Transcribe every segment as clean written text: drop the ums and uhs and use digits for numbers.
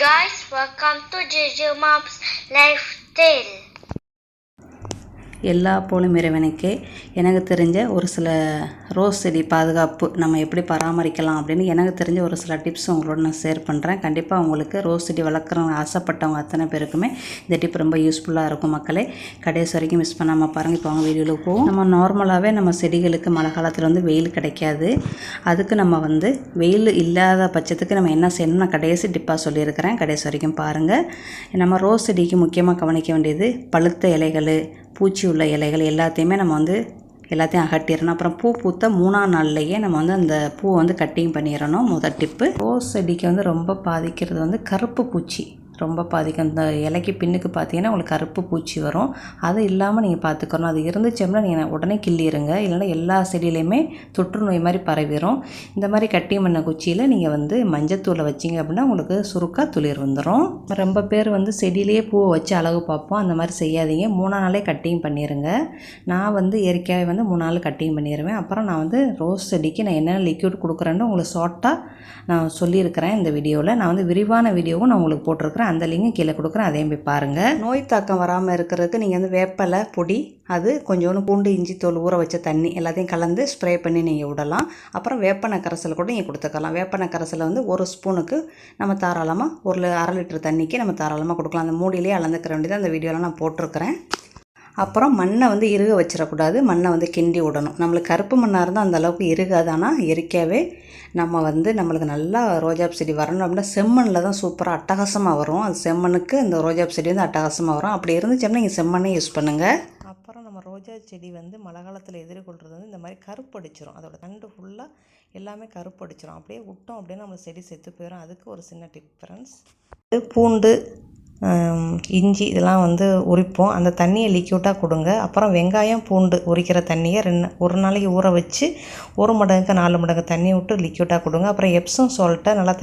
guys, welcome to JJ Mom's Lifestyle. எல்லா போலும் இறைவனுக்கே. எனக்கு தெரிஞ்ச ஒரு சில ரோஸ் செடி பாதுகாப்பு நம்ம எப்படி பராமரிக்கலாம் அப்படின்னு எனக்கு தெரிஞ்ச ஒரு சில டிப்ஸ் உங்களோட நான் ஷேர் பண்ணுறேன். கண்டிப்பாக உங்களுக்கு ரோஸ் செடி வளர்க்குறவங்க ஆசைப்பட்டவங்க அத்தனை பேருக்குமே இந்த டிப் ரொம்ப யூஸ்ஃபுல்லாக இருக்கும். மக்களே கடைசி வரைக்கும் மிஸ் பண்ணாமல் பாருங்கள். இப்போ அவங்க வீடியோவில் போகும். நம்ம நார்மலாகவே நம்ம செடிகளுக்கு மழை காலத்தில் வெயில் கிடைக்காது. அதுக்கு நம்ம வெயில் இல்லாத பட்சத்துக்கு நம்ம என்ன செய்யணும் நான் கடைசி டிப்பாக சொல்லியிருக்கிறேன். கடைசி வரைக்கும் பாருங்கள். நம்ம ரோஸ் செடிக்கு முக்கியமாக கவனிக்க வேண்டியது பழுத்த இலைகள், பூச்சி உள்ள இலைகள் எல்லாத்தையுமே நம்ம எல்லாத்தையும் அகட்டிடணும். அப்புறம் பூ பூத்த 3ஆம் நாள்லேயே நம்ம அந்த பூவை கட்டிங் பண்ணிடணும். முதல் டிப்பு. ரோஸ் செடிக்கு ரொம்ப பாதிக்கிறது கருப்பு பூச்சி ரொம்ப பாதிக்கும். அந்த இலைக்கு பின்னுக்கு பார்த்தீங்கன்னா உங்களுக்கு கருப்பு பூச்சி வரும். அது இல்லாமல் நீங்கள் பார்த்துக்கணும். அது இருந்துச்சோம்னா நீங்கள் உடனே கிள்ளிடுங்க. இல்லைன்னா எல்லா செடியிலையுமே தொற்று நோய் மாதிரி பரவிடும். இந்த மாதிரி கட்டிங் பண்ண குச்சியில் நீங்கள் மஞ்சத்தூளை வச்சிங்க அப்படின்னா உங்களுக்கு சுருக்காக துளிர் வந்துடும். ரொம்ப பேர் செடியிலேயே பூவை வச்சு அழகு பார்ப்போம். அந்த மாதிரி செய்யாதீங்க. 3ஆம் நாளே கட்டிங் பண்ணிடுங்க. நான் இயற்கையாகவே 3 நாள் கட்டிங் பண்ணிடுவேன். அப்புறம் நான் ரோஸ் செடிக்கு நான் என்னென்ன லிக்யூட் கொடுக்குறேன்னு உங்களுக்கு ஷார்ட்டாக நான் சொல்லியிருக்கிறேன் இந்த வீடியோவில். நான் விரிவான வீடியோவும் நான் உங்களுக்கு போட்டிருக்கிறேன். அந்த லிங்க் கீழே கொடுக்குறேன். அதையும் போய் பாருங்கள். நோய் தாக்கம் வராமல் இருக்கிறதுக்கு நீங்கள் வேப்பலை பொடி, அது கொஞ்சோண்டு பூண்டு, இஞ்சி தோல், ஊற வச்ச தண்ணி எல்லாத்தையும் கலந்து ஸ்ப்ரே பண்ணி நீங்கள் விடலாம். அப்புறம் வேப்பெண்ணெய் கரைசல் கூட நீங்கள் கொடுத்துக்கலாம். வேப்பெண்ணெய் கரைசலை 1 ஸ்பூனுக்கு நம்ம தாராளமாக 1/2 லிட்டர் தண்ணிக்கு நம்ம தாராளமாக கொடுக்கலாம். அந்த மூடியிலே அளந்துக்கிற வேண்டியது அந்த வீடியோவில் நான் போட்டிருக்கிறேன். அப்புறம் மண்ணை இறுக வச்சிடக்கூடாது. மண்ணை கிண்டி விடணும். நம்மளுக்கு கருப்பு மண்ணாக இருந்தால் அந்தளவுக்கு இருகாது. ஆனால் இயற்கையாகவே நம்ம நம்மளுக்கு நல்லா ரோஜாப் செடி வரணும் அப்படின்னா செம்மண்ணில் தான் சூப்பராக அட்டகாசமாக வரும். அது செம்மண்ணுக்கு இந்த ரோஜாப் செடி அட்டகாசமாக வரும். அப்படி இருந்துச்சோம்னா நீங்கள் செம்மண்ணே யூஸ் பண்ணுங்கள். அப்புறம் நம்ம ரோஜா செடி மழை காலத்தில் எதிர்கொள்கிறது இந்த மாதிரி கருப்படிச்சிரும். அதோட தண்டு ஃபுல்லாக எல்லாமே கருப்படிச்சிரும். அப்படியே விட்டோம் அப்படின்னா நம்ம செடி செத்து போயிடும். அதுக்கு ஒரு சின்ன டிஃபரன்ஸ். பூண்டு, இஞ்சி இதெல்லாம் உரிப்போம். அந்த தண்ணியை லிக்யூட்டாக கொடுங்க. அப்புறம் வெங்காயம், பூண்டு உரிக்கிற தண்ணியை 1 நாளைக்கு ஊற வச்சு 1 மடங்குக்கு 4 மடங்கு தண்ணி விட்டு லிக்யூட்டாக கொடுங்க. அப்புறம் எப்சம் சால்ட்டை நல்லா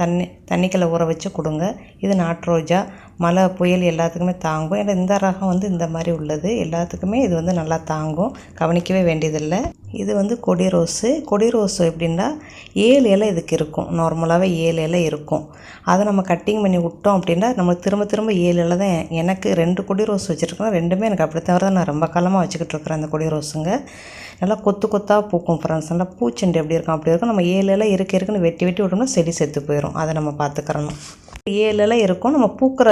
தண்ணிக்குள்ளே ஊற வச்சு கொடுங்க. இது நாட்டு ரோஜா. மழை, புயல் எல்லாத்துக்குமே தாங்கும். ஏன்னா இந்த ரகம் இந்த மாதிரி உள்ளது. எல்லாத்துக்குமே இது நல்லா தாங்கும். கவனிக்கவே வேண்டியதில்லை. இது கொடி ரோஸு. கொடி ரோஸு எப்படின்னா 7 இலை இதுக்கு இருக்கும். நார்மலாகவே 7 இலை இருக்கும். அதை நம்ம கட்டிங் பண்ணி விட்டோம் அப்படின்னா நம்ம திரும்ப 7 இலை தான். எனக்கு 2 கொடி ரோஸ் வச்சுருக்கேன். ரெண்டுமே எனக்கு அப்படி தவிர நான் ரொம்ப காலமாக வச்சுக்கிட்டு இருக்கிறேன். அந்த கொடி ரோஸுங்க நல்லா கொத்தாக பூக்கும் ஃப்ரெண்ட்ஸ். நல்லா பூச்செண்டு எப்படி இருக்கும் அப்படி இருக்கும். நம்ம 7 இலை இருக்குன்னு வெட்டி விட்டோம்னா செடி செத்து போயிடும். அதை நம்ம பார்த்துக்கிறணும். 7 இலை இருக்கும். நம்ம பூக்கிற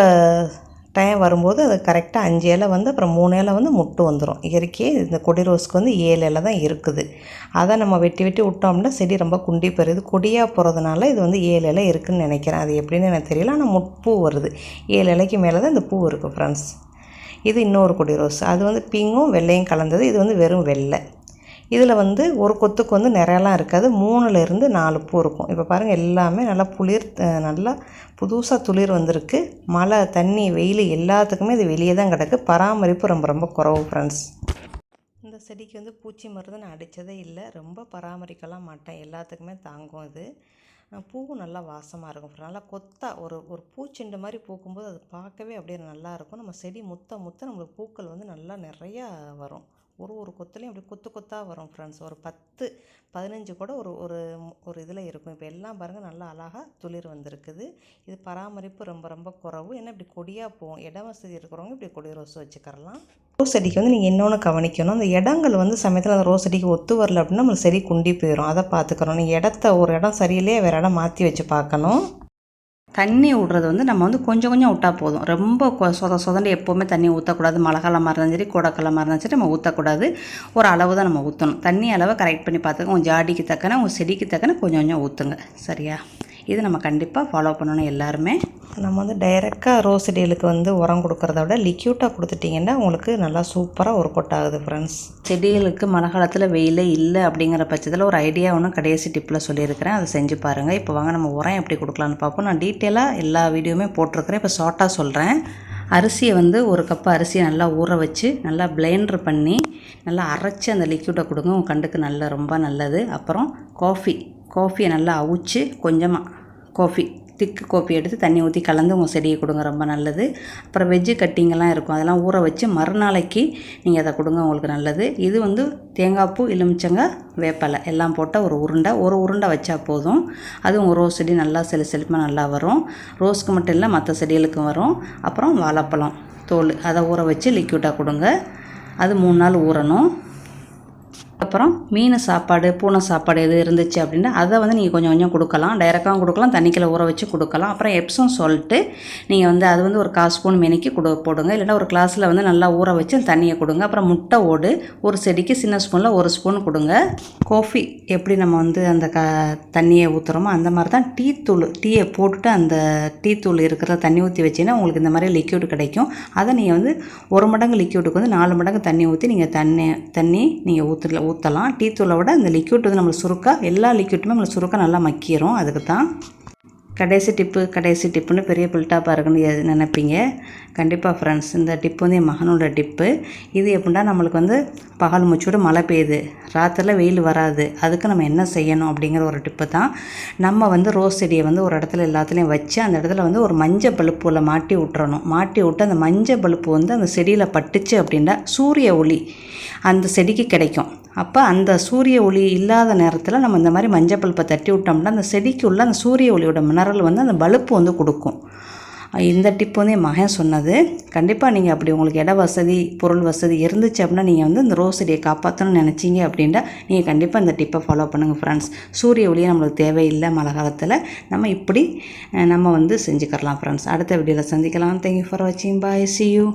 டைம் வரும்போது அது கரெக்டாக 5 இலை அப்புறம் 3 இலை முட்டு வந்துடும். இயற்கையே இந்த கொடி ரோஸ்க்கு 7 இலை தான் இருக்குது. அதை நம்ம வெட்டி விட்டோம் அப்படின்னா செடி ரொம்ப குண்டி போயிடுது. கொடியாக போகிறதுனால இது 7 இலை இருக்குதுன்னு நினைக்கிறேன். அது எப்படின்னு எனக்கு தெரியல. ஆனால் முட்பூ வருது. 7 இலைக்கு மேலே தான் இந்த பூ இருக்குது ஃப்ரெண்ட்ஸ். இது இன்னொரு கொடி ரோஸ். அது பிங்கும் வெள்ளையும் கலந்தது. இது வெறும் வெள்ளை. இதில் ஒரு கொத்துக்கு நிறையலாம் இருக்காது. 3லேருந்து 4 பூ இருக்கும். இப்போ பாருங்கள் எல்லாமே நல்லா நல்லா புதுசாக துளிர் வந்திருக்கு. மழை, தண்ணி, வெயில் எல்லாத்துக்குமே இது வெளியே தான் கிடக்கு. பராமரிப்பு ரொம்ப குறவு ஃப்ரெண்ட்ஸ். இந்த செடிக்கு பூச்சி மருந்து நான் அடித்ததே இல்லை. ரொம்ப பராமரிக்கலாம் மாட்டேன். எல்லாத்துக்குமே தாங்கும். இது பூவும் நல்லா வாசமாக இருக்கும். நல்லா ஒரு பூச்செண்டு மாதிரி பூக்கும்போது அது பார்க்கவே அப்படியே நல்லாயிருக்கும். நம்ம செடி முத்த நம்மளுக்கு பூக்கள் நல்லா நிறையா வரும். ஒரு கொத்துலேயும் அப்படி கொத்தாக வரும் ஃப்ரெண்ட்ஸ். ஒரு 10-15 கூட ஒரு இதில் இருக்கும். இப்போ எல்லாம் பாருங்கள் நல்லா அழகாக துளிர் வந்திருக்குது. இது பராமரிப்பு ரொம்ப குறவு. ஏன்னா இப்படி கொடியாக போகும். இடம் வசதி இருக்கிறவங்க இப்படி கொடி ரோஸ் வச்சுக்கிறலாம். ரோஸ் செடிக்கு நீங்கள் இன்னொன்று கவனிக்கணும். அந்த இடங்கள் சமயத்தில் அந்த ரோஸ் செடிக்கு ஒத்து வரல அப்படின்னா நம்மளுக்கு செடி குண்டி போயிடும். அதை பார்த்துக்கணும். நீங்கள் ஒரு இடம் சரியில்லையே வேறு இடம் மாற்றி வச்சு பார்க்கணும். தண்ணி விட்றது நம்ம கொஞ்சம் விட்டால் போதும். ரொம்ப சொதண்டு எப்போவுமே தண்ணி ஊற்றக்கூடாது. மழை காலமாக இருந்தாலும் சரி, கோடைக்காலமாக இருந்தாலும் சரி நம்ம ஊற்றக்கூடாது. ஒரு அளவு தான் நம்ம ஊற்றணும். தண்ணி அளவை கரெக்ட் பண்ணி பார்த்துக்கோங்க. உங்கள் ஜாடிக்கு தக்கன, உங்கள் செடிக்கு தக்கன கொஞ்சம் ஊற்றுங்க. சரியா? இது நம்ம கண்டிப்பாக ஃபாலோ பண்ணணும் எல்லாருமே. நம்ம டைரெக்டாக ரோஸ் செடிகளுக்கு உரம் கொடுக்குறத விட லிக்யூட்டாக கொடுத்துட்டிங்கன்னா உங்களுக்கு நல்லா சூப்பராக ஒரு கொட்டாகுது ஃப்ரெண்ட்ஸ். செடிகளுக்கு மழை காலத்தில் வெயிலே இல்லை அப்படிங்கிற பட்சத்தில் ஒரு ஐடியா ஒன்று கடைசி டிப்பில் சொல்லியிருக்கிறேன். அதை செஞ்சு பாருங்கள். இப்போ வாங்க நம்ம உரம் எப்படி கொடுக்கலான்னு பார்ப்போம். நான் டீட்டெயிலாக எல்லா வீடியோவுமே போட்டிருக்கிறேன். இப்போ ஷார்ட்டாக சொல்கிறேன். அரிசியை 1 கப்பு அரிசியை நல்லா ஊற வச்சு நல்லா பிளெண்டர் பண்ணி நல்லா அரைச்சி அந்த லிக்யூட்டை கொடுங்க. உங்கள் கண்டுக்கு ரொம்ப நல்லது. அப்புறம் காஃபியை நல்லா அவிச்சு கொஞ்சமாக காஃபி திக்கு கோப்பி எடுத்து தண்ணி ஊற்றி கலந்து உங்கள் செடியை கொடுங்க, ரொம்ப நல்லது. அப்புறம் வெஜ்ஜு கட்டிங்கெல்லாம் இருக்கும், அதெல்லாம் ஊற வச்சு மறுநாளைக்கு நீங்கள் அதை கொடுங்க, உங்களுக்கு நல்லது. இது வந்து தேங்காய் பூ, எலுமிச்சங்காய், வேப்பலை எல்லாம் போட்டால் ஒரு உருண்டை வச்சா போதும். அது உங்கள் ரோஸ் செடி நல்லா செழிப்பாக நல்லா வரும். ரோஸ்க்கு மட்டும் இல்லை, மற்ற செடிகளுக்கும் வரும். அப்புறம் வாழைப்பழம் தோல் அதை ஊற வச்சு லிக்விடாக கொடுங்க. அது 3 நாள் ஊறணும். அப்புறம் மீன் சாப்பாடு, பூனை சாப்பாடு எது இருந்துச்சு அப்படின்னா அதை வந்து நீங்கள் கொஞ்சம் கொஞ்சம் கொடுக்கலாம். டைரெக்டாகவும் கொடுக்கலாம், தண்ணிக்குள்ள ஊற வச்சு கொடுக்கலாம். அப்புறம் எப்சம் சொல்லிட்டு நீங்கள் வந்து அது வந்து ஒரு 1/4 ஸ்பூன் மெனிக்கு போடுங்க. இல்லைன்னா ஒரு கிளாஸில் வந்து நல்லா ஊற வச்சு தண்ணியை கொடுங்க. அப்புறம் முட்டை ஓடு ஒரு செடிக்கு சின்ன ஸ்பூனில் 1 ஸ்பூன் கொடுங்க. காஃபி எப்படி நம்ம வந்து அந்த தண்ணியை ஊற்றுறோமோ அந்த மாதிரி தான் டீயை போட்டுட்டு அந்த டீ தூள் இருக்கிற தண்ணி ஊற்றி வச்சிங்கன்னா உங்களுக்கு இந்த மாதிரி லிக்யூட் கிடைக்கும். அதை நீங்கள் வந்து 1 மடங்கு லிக்யூடுக்கு வந்து 4 மடங்கு தண்ணி ஊற்றி நீங்கள் தண்ணி நீங்கள் ஊற்றலாம். டீ தூளை விட இந்த லிக்யூட் வந்து நம்மளுக்கு சுருக்கா, எல்லா லிக்யூட்டுமே நம்மளுக்கு சுருக்கா நல்லா மக்கிரும். அதுக்கு தான் கடைசி டிப்புன்னு பெரிய பில்டாப்பாக இருக்குன்னு நினைப்பீங்க. கண்டிப்பாக ஃப்ரெண்ட்ஸ், இந்த டிப்பு வந்து என் மகனோட டிப்பு. இது எப்படின்னா நம்மளுக்கு வந்து பகல் மூச்சோடு மழை பெய்யுது, ராத்திரியில் வெயில் வராது, அதுக்கு நம்ம என்ன செய்யணும் அப்படிங்கிற ஒரு டிப்பு தான். நம்ம வந்து ரோஸ் செடியை வந்து ஒரு இடத்துல எல்லாத்துலேயும் வச்சு அந்த இடத்துல வந்து ஒரு மஞ்சள் பல்புல மாட்டி விட்டுறணும். மாட்டி விட்டு அந்த மஞ்சள் பல்பு வந்து அந்த செடியில் பட்டுச்சு அப்படின்னா சூரிய ஒளி அந்த செடிக்கு கிடைக்கும். அப்போ அந்த சூரிய ஒளி இல்லாத நேரத்தில் நம்ம இந்த மாதிரி மஞ்சள் பல்பை தட்டி விட்டோம்னா அந்த செடிக்கு உள்ள அந்த சூரிய ஒளியோட மினரல் வந்து அந்த பல்பு வந்து கொடுக்கும். இந்த டிப் வந்து என் மகன் சொன்னது. கண்டிப்பாக நீங்கள் அப்படி உங்களுக்கு இட வசதி, பொருள் வசதி இருந்துச்சு அப்படின்னா நீங்கள் வந்து இந்த ரோஸ் செடியை காப்பாற்றணும்னு நினச்சிங்க அப்படின்னா நீங்கள் கண்டிப்பாக இந்த டிப்பை ஃபாலோ பண்ணுங்கள் ஃப்ரெண்ட்ஸ். சூரிய ஒளியை நம்மளுக்கு தேவையில்லை மழை காலத்தில், நம்ம இப்படி நம்ம வந்து செஞ்சுக்கலாம் ஃப்ரெண்ட்ஸ். அடுத்த வீடியோவில் சந்திக்கலாம். தேங்க்யூ ஃபார் வாட்சிங். பாய், see you.